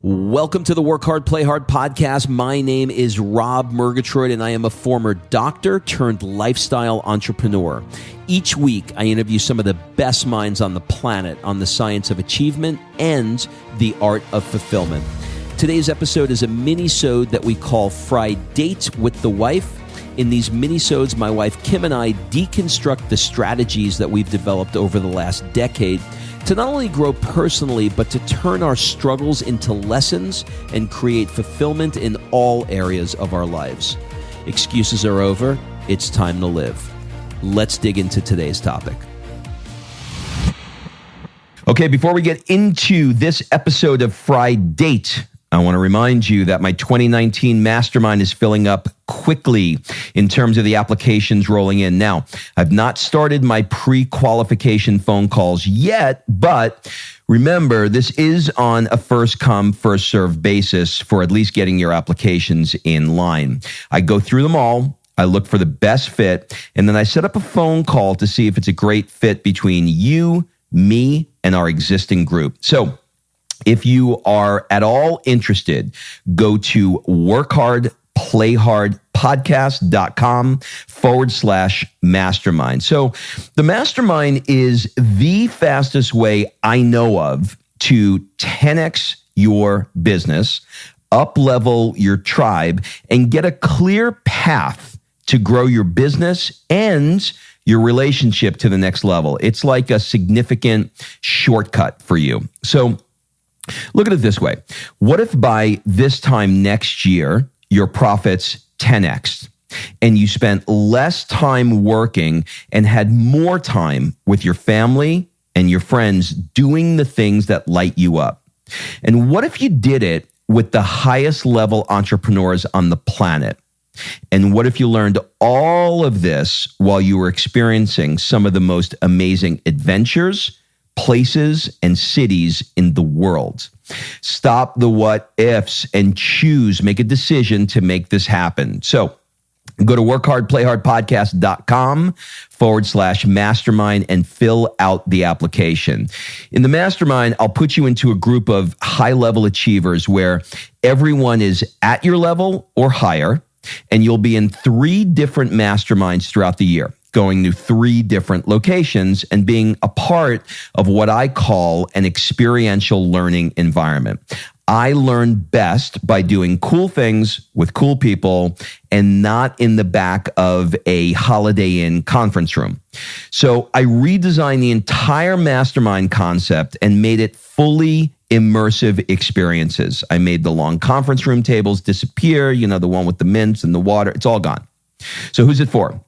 Welcome to the Work Hard, Play Hard podcast. My name is Rob Murgatroyd, and I am a former doctor turned lifestyle entrepreneur. Each week, I interview some of the best minds on the planet on the science of achievement and the art of fulfillment. Today's episode is a mini-sode that we call Fri-Date with the Wife. In these mini-sodes, my wife Kim and I deconstruct the strategies that we've developed over the last decade to not only grow personally, but to turn our struggles into lessons and create fulfillment in all areas of our lives. Excuses are over. It's time to live. Let's dig into today's topic. Okay, before we get into this episode of Fri-Date, I want to remind you that my 2019 Mastermind is filling up quickly in terms of the applications rolling in. Now, I've not started my pre-qualification phone calls yet, but remember, this is on a first-come, first-served basis for at least getting your applications in line. I go through them all. I look for the best fit, and then I set up a phone call to see if it's a great fit between you, me, and our existing group. So, if you are at all interested, go to workhardplayhardpodcast.com/mastermind. So the mastermind is the fastest way I know of to 10x your business, up-level your tribe, and get a clear path to grow your business and your relationship to the next level. It's like a significant shortcut for you. So look at it this way. What if by this time next year, your profits 10x and you spent less time working and had more time with your family and your friends doing the things that light you up? And what if you did it with the highest level entrepreneurs on the planet? And what if you learned all of this while you were experiencing some of the most amazing adventures, places, and cities in the world? Stop the what ifs and make a decision to make this happen. So go to workhardplayhardpodcast.com/mastermind and fill out the application. In the mastermind, I'll put you into a group of high-level achievers where everyone is at your level or higher, and you'll be in 3 different masterminds throughout the year, going to 3 different locations and being a part of what I call an experiential learning environment. I learn best by doing cool things with cool people and not in the back of a Holiday Inn conference room. So I redesigned the entire mastermind concept and made it fully immersive experiences. I made the long conference room tables disappear, the one with the mints and the water. It's all gone. So who's it for?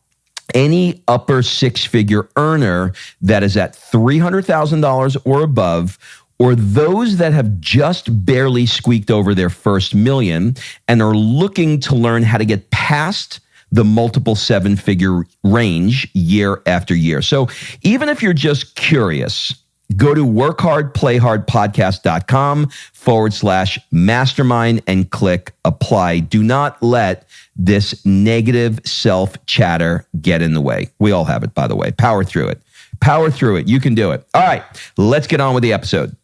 Any upper 6-figure earner that is at $300,000 or above, or those that have just barely squeaked over their first million and are looking to learn how to get past the multiple 7-figure range year after year. So even if you're just curious, go to workhardplayhardpodcast.com/mastermind and click apply. Do not let this negative self-chatter get in the way. We all have it, by the way. Power through it. Power through it. You can do it. All right, let's get on with the episode.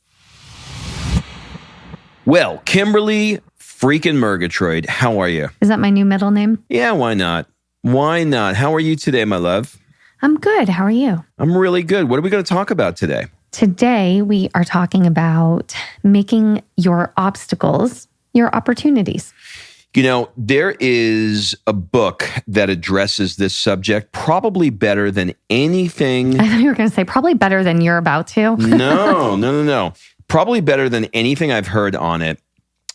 Well, Kimberly freaking Murgatroyd, how are you? Is that my new middle name? Yeah, why not? Why not? How are you today, my love? I'm good. How are you? I'm really good. What are we going to talk about today? Today, we are talking about making your obstacles your opportunities. There is a book that addresses this subject probably better than anything. I thought you were going to say probably better than you're about to. No. Probably better than anything I've heard on it.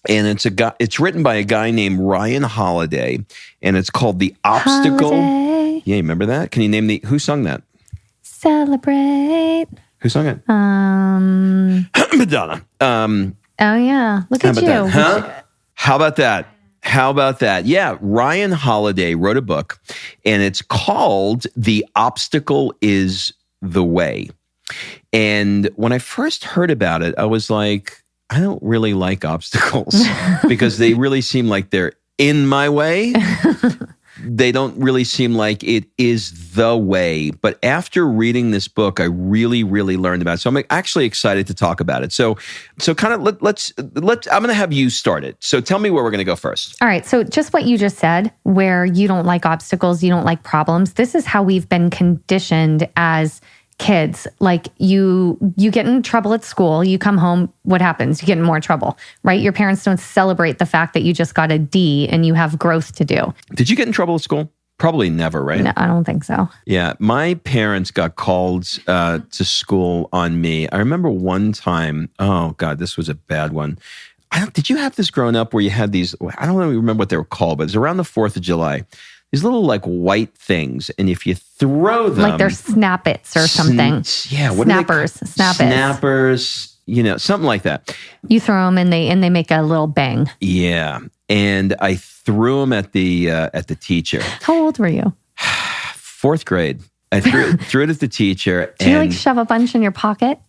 And it's written by a guy named Ryan Holiday, and it's called The Obstacle. Holiday. Yeah, you remember that? Can you name who sung that? Celebrate. Who sung it? Madonna. Oh yeah. Look at you. That? Huh? How about that? Yeah, Ryan Holiday wrote a book, and it's called The Obstacle is the Way. And when I first heard about it, I was like, I don't really like obstacles because they really seem like they're in my way. they don't really seem like it is the way. But after reading this book, I really, really learned about it. So I'm actually excited to talk about it. So kind of let's. I'm going to have you start it. So tell me where we're going to go first. All right. So just what you just said, where you don't like obstacles, you don't like problems. This is how we've been conditioned as kids. Like you get in trouble at school, you come home, what happens? You get in more trouble, right? Your parents don't celebrate the fact that you just got a D and you have growth to do. Did you get in trouble at school? Probably never, right? No, I don't think so. Yeah. My parents got called to school on me. I remember one time, oh God, this was a bad one. Did you have this growing up where you had these, I don't really remember what they were called, but it was around the 4th of July. These little like white things, and if you throw them, like they're snappets or something. Yeah, what snappers, snappers, something like that. You throw them and they make a little bang. Yeah, and I threw them at the teacher. How old were you? 4th grade. I threw it at the teacher. Did you like shove a bunch in your pocket?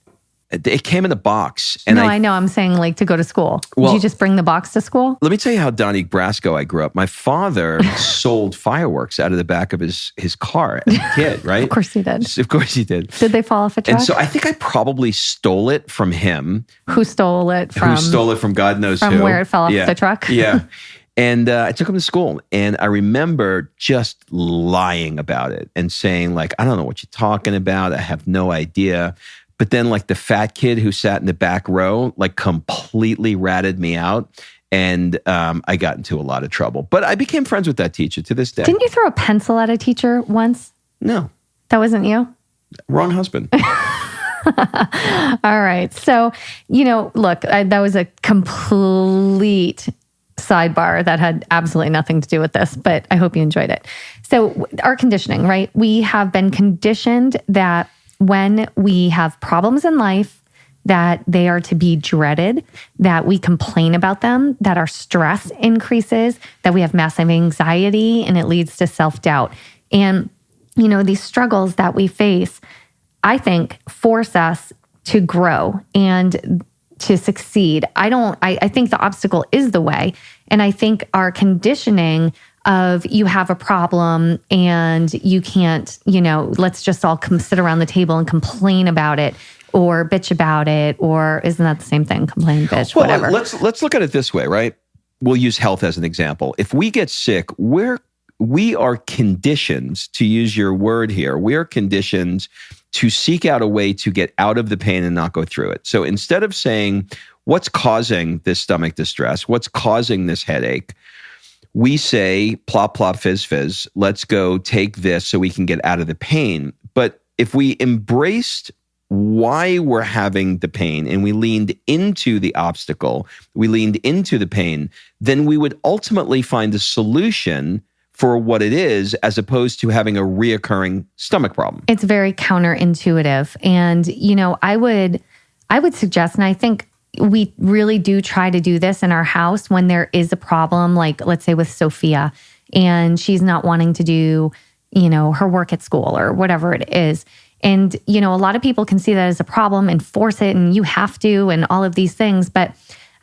It came in a box. And I know. I'm saying like to go to school. Well, did you just bring the box to school? Let me tell you how Donnie Brasco I grew up. My father sold fireworks out of the back of his car as a kid, right? Of course he did. Of course he did. Did they fall off a truck? And so I think I probably stole it from him. Who stole it from? Who stole it from God knows who. From where it fell off the truck? Yeah. And I took him to school, and I remember just lying about it and saying like, I don't know what you're talking about. I have no idea. But then like the fat kid who sat in the back row, like completely ratted me out. And I got into a lot of trouble. But I became friends with that teacher to this day. Didn't you throw a pencil at a teacher once? No. That wasn't you? Wrong husband. All right. So, look, that was a complete sidebar that had absolutely nothing to do with this, but I hope you enjoyed it. So our conditioning, right? We have been conditioned that when we have problems in life, that they are to be dreaded, that we complain about them, that our stress increases, that we have massive anxiety, and it leads to self-doubt. And, these struggles that we face, I think, force us to grow and to succeed. I think the obstacle is the way. And I think our conditioning of you have a problem and you can't, let's just all sit around the table and complain about it or bitch about it, or isn't that the same thing? Complain, bitch, well, whatever. Let's look at it this way, right? We'll use health as an example. If we get sick, we are conditioned, to use your word here, we are conditioned to seek out a way to get out of the pain and not go through it. So instead of saying, what's causing this stomach distress? What's causing this headache? We say, plop, plop, fizz, fizz, let's go take this so we can get out of the pain. But if we embraced why we're having the pain and we leaned into the obstacle, we leaned into the pain, then we would ultimately find a solution for what it is, as opposed to having a reoccurring stomach problem. It's very counterintuitive. And, I would suggest, and I think we really do try to do this in our house when there is a problem, like let's say with Sophia, and she's not wanting to do, her work at school or whatever it is. And, a lot of people can see that as a problem and force it and you have to and all of these things. But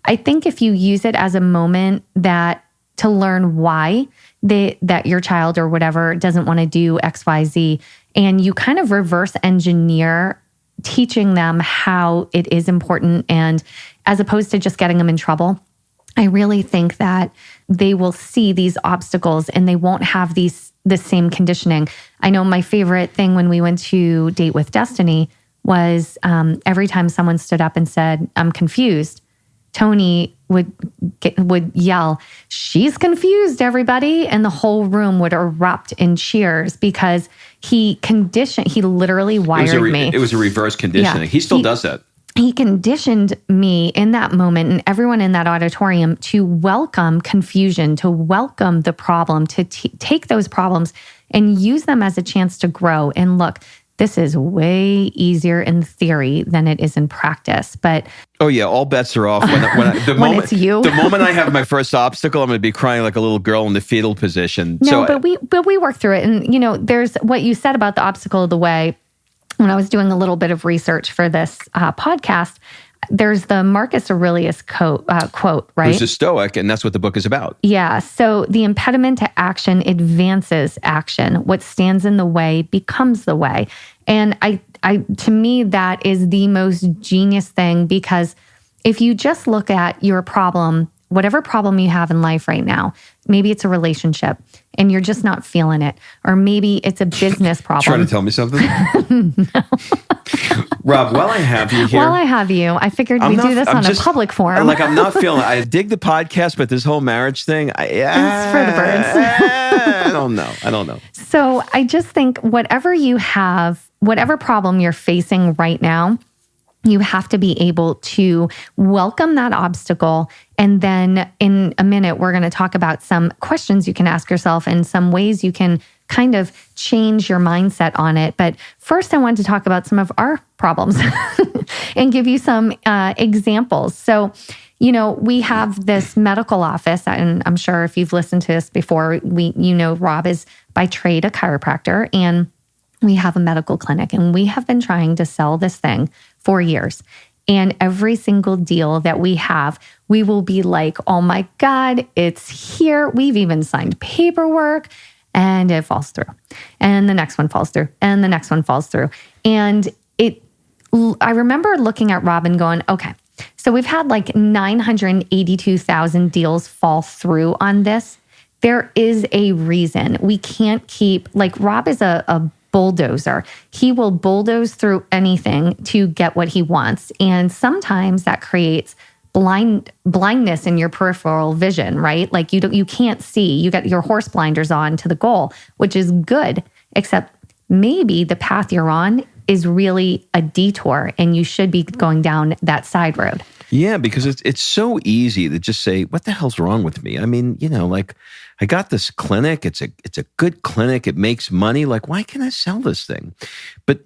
I think if you use it as a moment to learn why that your child or whatever doesn't want to do X, Y, Z, and you kind of reverse engineer teaching them how it is important, and as opposed to just getting them in trouble, I really think that they will see these obstacles and they won't have the same conditioning. I know my favorite thing when we went to Date with Destiny was every time someone stood up and said, "I'm confused," Tony would yell, "She's confused, everybody." And the whole room would erupt in cheers because he literally wired me. It was a reverse conditioning. Yeah, he still does that. He conditioned me in that moment and everyone in that auditorium to welcome confusion, to welcome the problem, to take those problems and use them as a chance to grow. And look, this is way easier in theory than it is in practice. But oh yeah, all bets are off when it's you. The moment I have my first obstacle, I'm going to be crying like a little girl in the fetal position. No, but we work through it. And there's what you said about the obstacle of the way. When I was doing a little bit of research for this podcast, there's the Marcus Aurelius quote, right? Who's a Stoic, and that's what the book is about. Yeah. So the impediment to action advances action. What stands in the way becomes the way. And to me, that is the most genius thing, because if you just look at your problem, whatever problem you have in life right now, maybe it's a relationship and you're just not feeling it. Or maybe it's a business problem. Trying to tell me something? No. Rob, while I have you here. While I have you, I figured we'd do this on a public forum. Like, I'm not feeling it. I dig the podcast, but this whole marriage thing, it's for the birds. I don't know. So I just think whatever you have, whatever problem you're facing right now, you have to be able to welcome that obstacle. And then in a minute, we're going to talk about some questions you can ask yourself and some ways you can kind of change your mindset on it. But first, I wanted to talk about some of our problems and give you some examples. So, we have this medical office, and I'm sure if you've listened to this before, Rob is by trade a chiropractor, and we have a medical clinic, and we have been trying to sell this thing for years. And every single deal that we have, we will be like, oh my God, it's here. We've even signed paperwork, and it falls through. And the next one falls through, and the next one falls through. And I remember looking at Rob and going, okay, so we've had like 982,000 deals fall through on this. There is a reason. We can't keep, like, Rob is a bulldozer. He will bulldoze through anything to get what he wants. And sometimes that creates blindness in your peripheral vision, right? Like you can't see. You got your horse blinders on to the goal, which is good, except maybe the path you're on is really a detour and you should be going down that side road. Yeah, because it's so easy to just say, what the hell's wrong with me? I mean, like, I got this clinic. It's a good clinic. It makes money. Like, why can't I sell this thing? But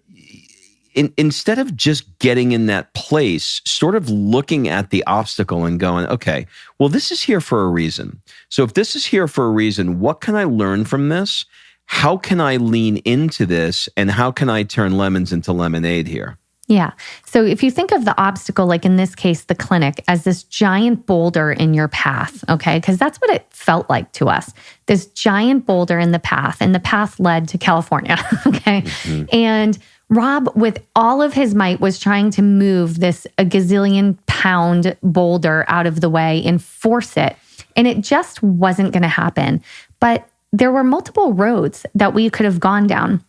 instead of just getting in that place, sort of looking at the obstacle and going, okay, well, this is here for a reason. So if this is here for a reason, what can I learn from this? How can I lean into this? And how can I turn lemons into lemonade here? Yeah. So if you think of the obstacle, like in this case, the clinic, as this giant boulder in your path, okay? Because that's what it felt like to us. This giant boulder in the path, and the path led to California, okay? Mm-hmm. And Rob, with all of his might, was trying to move this a gazillion pound boulder out of the way and force it. And it just wasn't going to happen. But there were multiple roads that we could have gone down.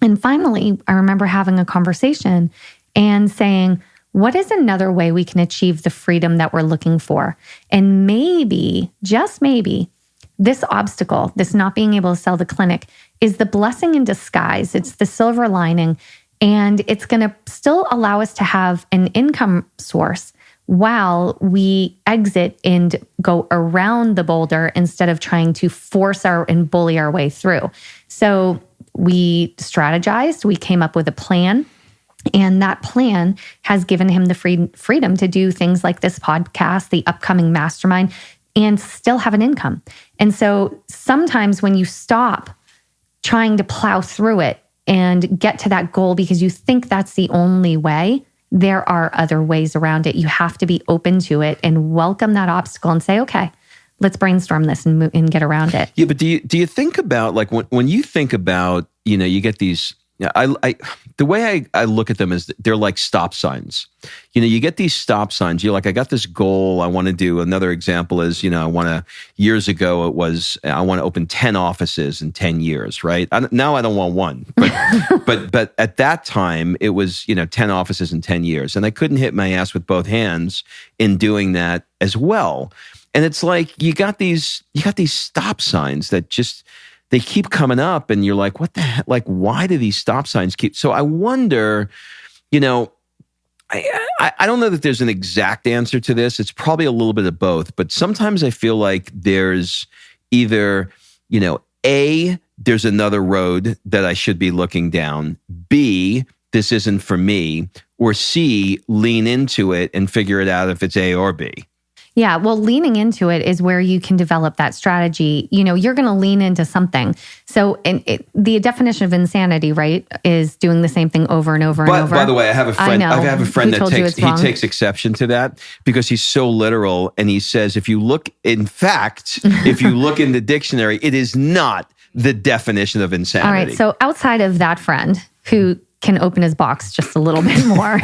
And finally, I remember having a conversation and saying, what is another way we can achieve the freedom that we're looking for? And maybe, just maybe, this obstacle, this not being able to sell the clinic, is the blessing in disguise. It's the silver lining. And it's going to still allow us to have an income source while we exit and go around the boulder instead of trying to force and bully our way through. So we strategized, we came up with a plan. And that plan has given him the freedom to do things like this podcast, the upcoming Mastermind, and still have an income. And so sometimes when you stop trying to plow through it and get to that goal because you think that's the only way, there are other ways around it. You have to be open to it and welcome that obstacle and say, okay, let's brainstorm this and get around it. Yeah, but do you think about, like, when you think about, you get these, the way I look at them is they're like stop signs. You get these stop signs. You're like, I got this goal I want to do. Another example is, years ago, I want to open 10 offices in 10 years, right? Now I don't want one. But at that time, it was, 10 offices in 10 years. And I couldn't hit my ass with both hands in doing that as well. And it's like, you got these stop signs that just, they keep coming up and you're like, what the heck? Like, why do these stop signs keep? So I wonder, I don't know that there's an exact answer to this. It's probably a little bit of both, but sometimes I feel like there's either, A, there's another road that I should be looking down. B, this isn't for me. Or C, lean into it and figure it out if it's A or B. Yeah. Well, leaning into it is where you can develop that strategy. You're going to lean into something. So the definition of insanity, right, is doing the same thing over and over and over. By the way, I have a friend. I have a friend that takes exception to that because he's so literal, and he says if you look in the dictionary, it is not the definition of insanity. All right. So outside of that friend who can open his box just a little bit more,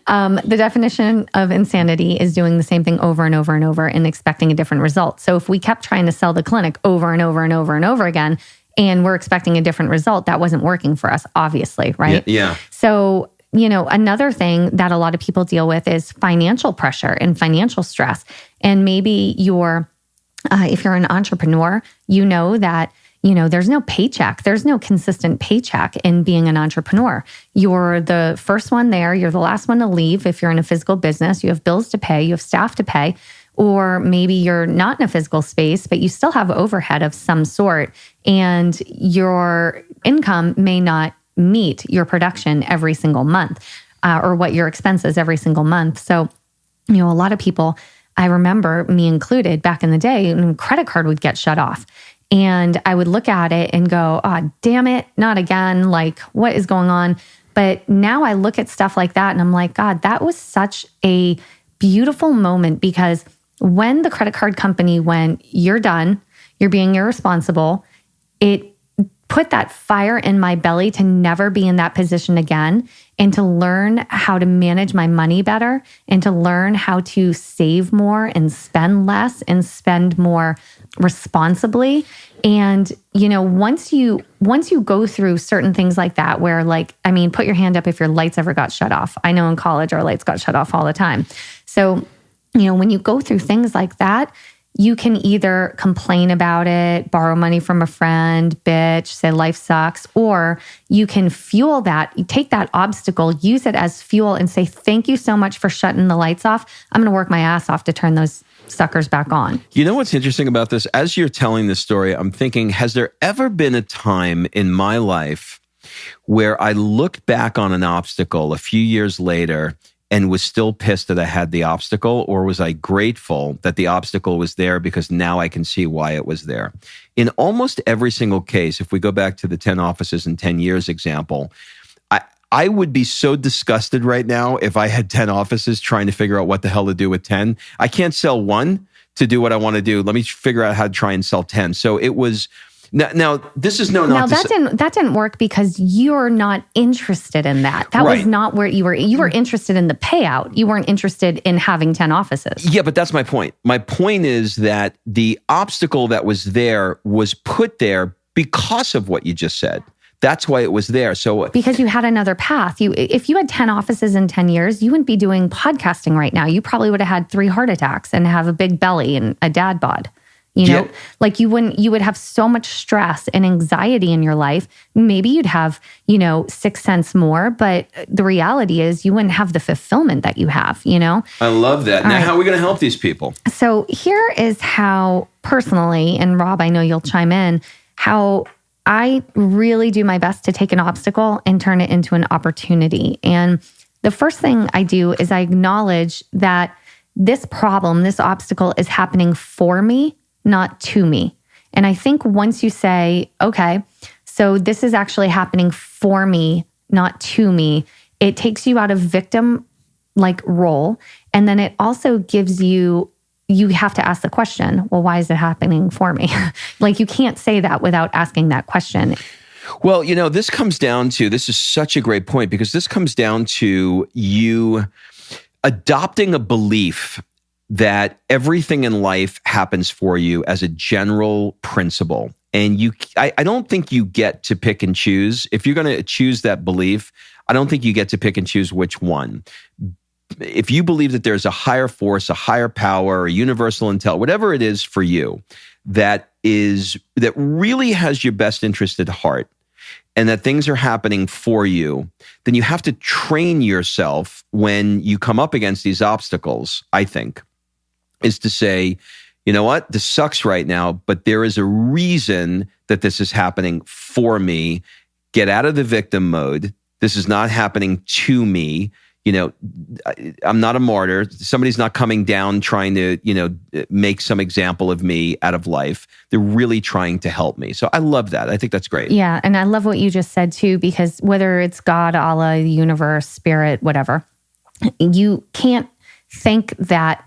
the definition of insanity is doing the same thing over and over and over and expecting a different result. So if we kept trying to sell the clinic over and over and over and over again, and we're expecting a different result, that wasn't working for us, obviously, right? Yeah. So, another thing that a lot of people deal with is financial pressure and financial stress. And maybe if you're an entrepreneur, that there's no paycheck. There's no consistent paycheck in being an entrepreneur. You're the first one there. You're the last one to leave. If you're in a physical business, you have bills to pay, you have staff to pay, or maybe you're not in a physical space, but you still have overhead of some sort, and your income may not meet your production every single month, or what your expenses every single month. So, a lot of people, I remember me included back in the day, when credit card would get shut off. And I would look at it and go, oh, damn it, not again. Like, what is going on? But now I look at stuff like that and I'm like, God, that was such a beautiful moment, because when the credit card company went, you're done, you're being irresponsible, it put that fire in my belly to never be in that position again, and to learn how to manage my money better, and to learn how to save more and spend less and spend more responsibly. And, once you go through certain things like that, where put your hand up if your lights ever got shut off. I know in college, our lights got shut off all the time. So, when you go through things like that, you can either complain about it, borrow money from a friend, bitch, say life sucks, or you can fuel that. You take that obstacle, use it as fuel, and say, thank you so much for shutting the lights off. I'm going to work my ass off to turn those suckers back on. You know what's interesting about this? As you're telling this story, I'm thinking, has there ever been a time in my life where I looked back on an obstacle a few years later and was still pissed that I had the obstacle, or was I grateful that the obstacle was there because now I can see why it was there? In almost every single case, if we go back to the 10 offices in 10 years example, I would be so disgusted right now if I had 10 offices trying to figure out what the hell to do with 10. I can't sell one to do what I want to do. Let me figure out how to try and sell 10. So it was... Now this is that didn't work because you're not interested in that. That was not where you were. You were interested in the payout. You weren't interested in having 10 offices. Yeah, but that's my point. My point is that the obstacle that was there was put there because of what you just said. That's why it was there. So because you had another path. If you had 10 offices in 10 years, you wouldn't be doing podcasting right now. You probably would have had 3 heart attacks and have a big belly and a dad bod. You would have so much stress and anxiety in your life. Maybe you'd have, 6 cents more, but the reality is you wouldn't have the fulfillment that you have, I love that. Now, how are we going to help these people? So here is how personally, and Rob, I know you'll chime in, how I really do my best to take an obstacle and turn it into an opportunity. And the first thing I do is I acknowledge that this problem, this obstacle is happening for me, not to me. And I think once you say, okay, so this is actually happening for me, not to me, it takes you out of victim role. And then it also gives you have to ask the question, well, why is it happening for me? You can't say that without asking that question. Well, this is such a great point, because this comes down to you adopting a belief that everything in life happens for you as a general principle. And I don't think you get to pick and choose. If you're going to choose that belief, I don't think you get to pick and choose which one. If you believe that there's a higher force, a higher power, a universal intelligence, whatever it is for you, that really has your best interest at heart, and that things are happening for you, then you have to train yourself when you come up against these obstacles, I think, is to say, you know what, this sucks right now, but there is a reason that this is happening for me. Get out of the victim mode. This is not happening to me. I'm not a martyr. Somebody's not coming down trying to, make some example of me out of life. They're really trying to help me. So I love that. I think that's great. Yeah. And I love what you just said too, because whether it's God, Allah, the universe, spirit, whatever, you can't thank that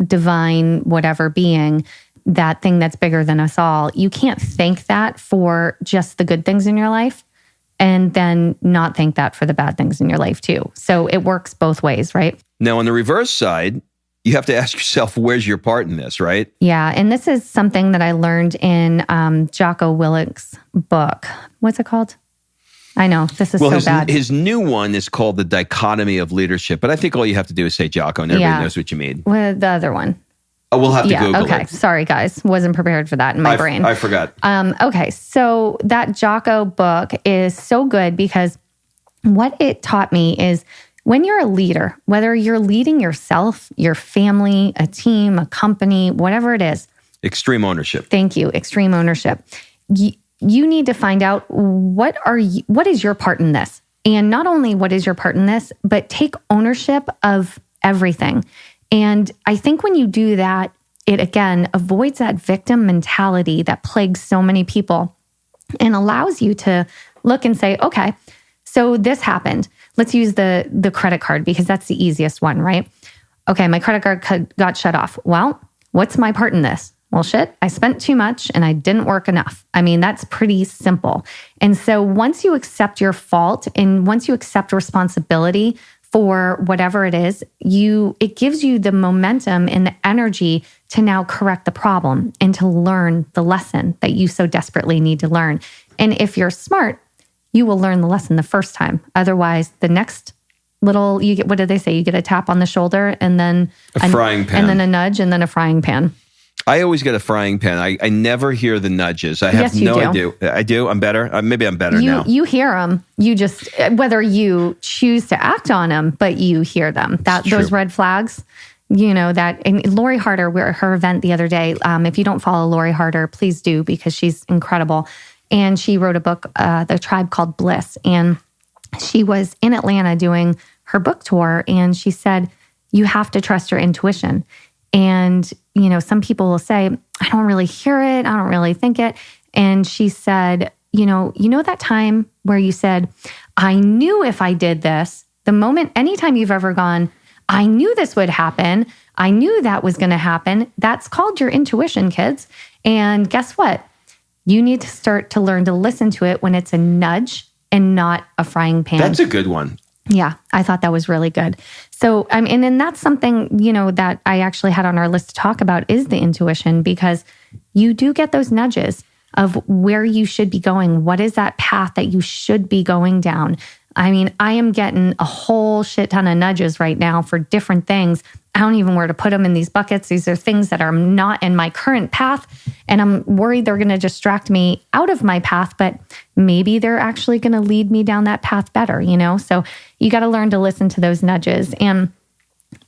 divine, whatever being, that thing that's bigger than us all. You can't thank that for just the good things in your life and then not thank that for the bad things in your life too. So it works both ways, right? Now, on the reverse side, you have to ask yourself, where's your part in this, right? Yeah. And this is something that I learned in Jocko Willink's book. What's it called? I know, this is so bad. His new one is called The Dichotomy of Leadership, but I think all you have to do is say Jocko and everybody knows what you mean. Well, the other one. Oh, we'll have to Google it. Okay. Sorry, guys. Wasn't prepared for that in my brain. I forgot. Okay. So that Jocko book is so good because what it taught me is when you're a leader, whether you're leading yourself, your family, a team, a company, whatever it is. Extreme ownership. Thank you. Extreme ownership. You need to find out what is your part in this? And not only what is your part in this, but take ownership of everything. And I think when you do that, it again avoids that victim mentality that plagues so many people and allows you to look and say, okay, so this happened. Let's use the credit card because that's the easiest one, right? Okay, my credit card got shut off. Well, what's my part in this? Well, shit, I spent too much and I didn't work enough. I mean, that's pretty simple. And so once you accept your fault and once you accept responsibility for whatever it is, it gives you the momentum and the energy to now correct the problem and to learn the lesson that you so desperately need to learn. And if you're smart, you will learn the lesson the first time. Otherwise, the next you get, what did they say? You get a tap on the shoulder and then a frying pan. And then a nudge and then a frying pan. I always get a frying pan. I never hear the nudges. I have no idea. I do? I'm better? Maybe I'm better now. You hear them. You just, whether you choose to act on them, but you hear them. Those red flags, and Lori Harder, we were at her event the other day. If you don't follow Lori Harder, please do because she's incredible. And she wrote a book, The Tribe Called Bliss. And she was in Atlanta doing her book tour. And she said, you have to trust your intuition. And, some people will say, I don't really hear it. I don't really think it. And she said, you know that time where you said, I knew if I did this, anytime you've ever gone, I knew this would happen. I knew that was going to happen. That's called your intuition, kids. And guess what? You need to start to learn to listen to it when it's a nudge and not a frying pan. That's a good one. Yeah, I thought that was really good. So, and then that's something, that I actually had on our list to talk about is the intuition, because you do get those nudges of where you should be going. What is that path that you should be going down? I mean, I am getting a whole shit ton of nudges right now for different things. I don't even know where to put them in these buckets. These are things that are not in my current path. And I'm worried they're going to distract me out of my path, but maybe they're actually going to lead me down that path better, So you got to learn to listen to those nudges. And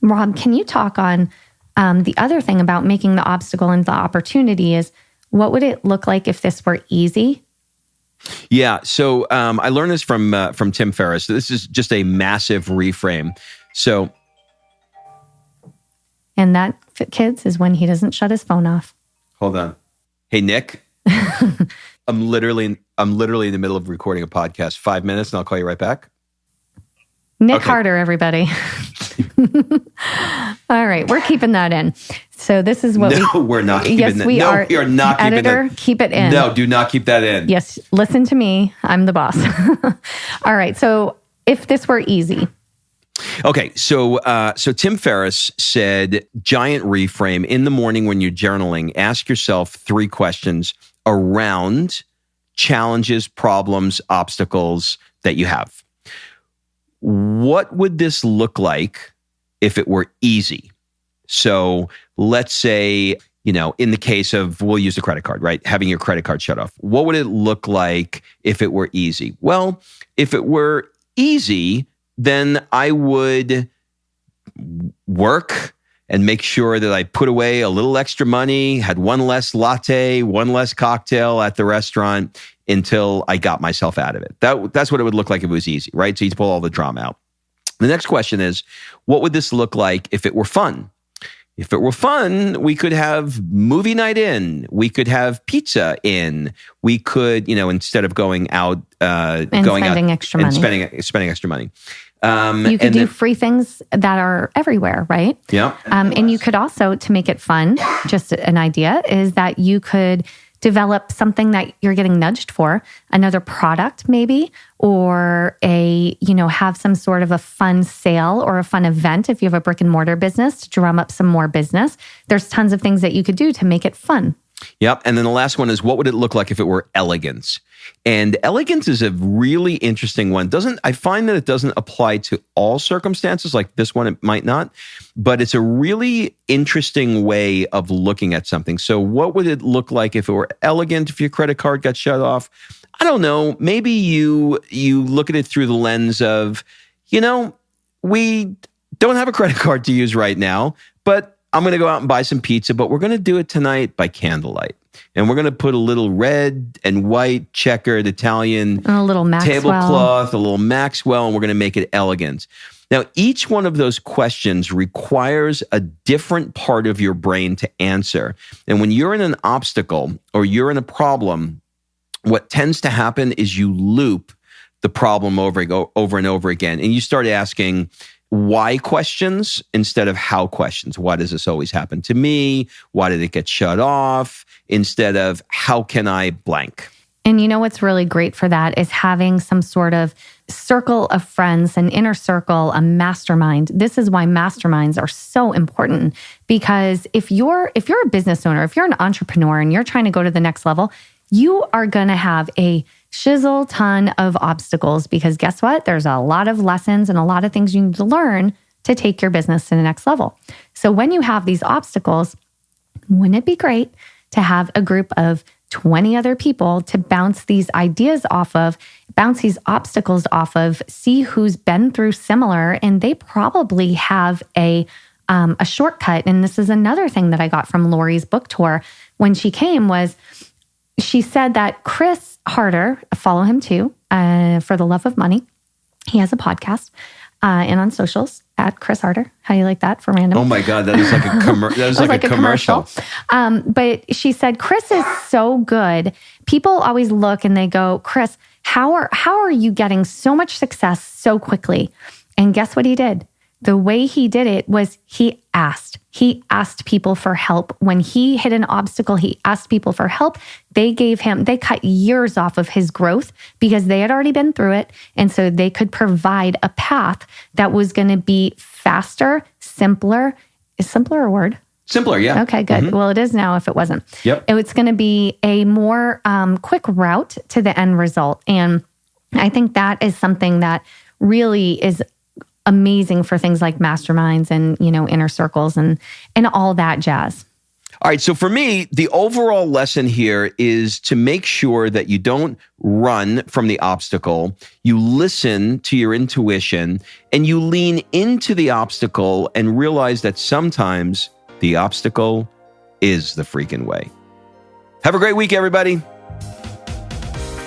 Rob, can you talk on the other thing about making the obstacle into the opportunity is what would it look like if this were easy? Yeah. So I learned this from Tim Ferriss. This is just a massive reframe. So. And that, kids, is when he doesn't shut his phone off. Hold on. Hey, Nick. I'm literally in the middle of recording a podcast. 5 minutes and I'll call you right back. Nick Harder, everybody. All right. We're keeping that in. So this is what we're not keeping yes, that. We no, are. We are not keeping that. Editor, keep it in. No, do not keep that in. Yes. Listen to me. I'm the boss. All right. So if this were easy. Okay, so Tim Ferriss said, giant reframe. In the morning when you're journaling, ask yourself 3 questions around challenges, problems, obstacles that you have. What would this look like if it were easy? So let's say, in the case of, we'll use the credit card, right? Having your credit card shut off. What would it look like if it were easy? Well, if it were easy, then I would work and make sure that I put away a little extra money, had one less latte, one less cocktail at the restaurant until I got myself out of it. That's what it would look like if it was easy, right? So you pull all the drama out. The next question is, what would this look like if it were fun? If it were fun, we could have movie night in. We could have pizza in. We could, instead of going out, spending extra money. Spending extra money. You could do free things that are everywhere, right? Yeah. And you could also, to make it fun, just an idea, is that you could develop something that you're getting nudged for, another product maybe, or have some sort of a fun sale or a fun event if you have a brick and mortar business to drum up some more business. There's tons of things that you could do to make it fun. Yep. And then the last one is, what would it look like if it were elegance? And elegance is a really interesting one. I find that it doesn't apply to all circumstances. Like this one, it might not, but it's a really interesting way of looking at something. So what would it look like if it were elegant, if your credit card got shut off? I don't know. Maybe you look at it through the lens of, we don't have a credit card to use right now, but I'm going to go out and buy some pizza, but we're going to do it tonight by candlelight. And we're going to put a little red and white checkered Italian and a little tablecloth, a little Maxwell, and we're going to make it elegant. Now, each one of those questions requires a different part of your brain to answer. And when you're in an obstacle or you're in a problem, what tends to happen is you loop the problem over and over again. And you start asking why questions instead of how questions. Why does this always happen to me? Why did it get shut off? Instead of how can I blank? And what's really great for that is having some sort of circle of friends, an inner circle, a mastermind. This is why masterminds are so important, because if you're a business owner, if you're an entrepreneur and you're trying to go to the next level, you are going to have a shizzle ton of obstacles, because guess what? There's a lot of lessons and a lot of things you need to learn to take your business to the next level. So when you have these obstacles, wouldn't it be great to have a group of 20 other people to bounce these ideas off of, bounce these obstacles off of, see who's been through similar, and they probably have a shortcut. And this is another thing that I got from Lori's book tour when she came was, she said that Chris Harder, follow him too, For the Love of Money. He has a podcast and on socials at Chris Harder. How do you like that for random? Oh my God, that is like a commercial. But she said, Chris is so good. People always look and they go, Chris, how are you getting so much success so quickly? And guess what he did? The way he did it was he asked people for help. When he hit an obstacle, he asked people for help. They cut years off of his growth because they had already been through it. And so they could provide a path that was going to be faster, simpler. Is simpler a word? Simpler, yeah. Okay, good. Mm-hmm. Well, it is now if it wasn't. Yep. It's going to be a more quick route to the end result. And I think that is something that really is amazing for things like masterminds and, inner circles and all that jazz. All right. So for me, the overall lesson here is to make sure that you don't run from the obstacle. You listen to your intuition and you lean into the obstacle and realize that sometimes the obstacle is the freaking way. Have a great week, everybody.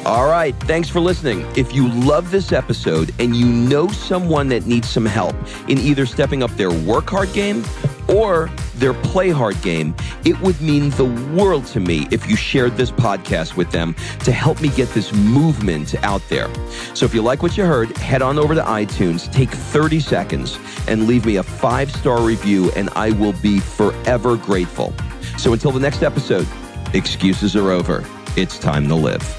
All right. Thanks for listening. If you love this episode and you know someone that needs some help in either stepping up their work hard game or their play hard game, it would mean the world to me if you shared this podcast with them to help me get this movement out there. So if you like what you heard, head on over to iTunes, take 30 seconds and leave me a 5-star review, and I will be forever grateful. So until the next episode, excuses are over. It's time to live.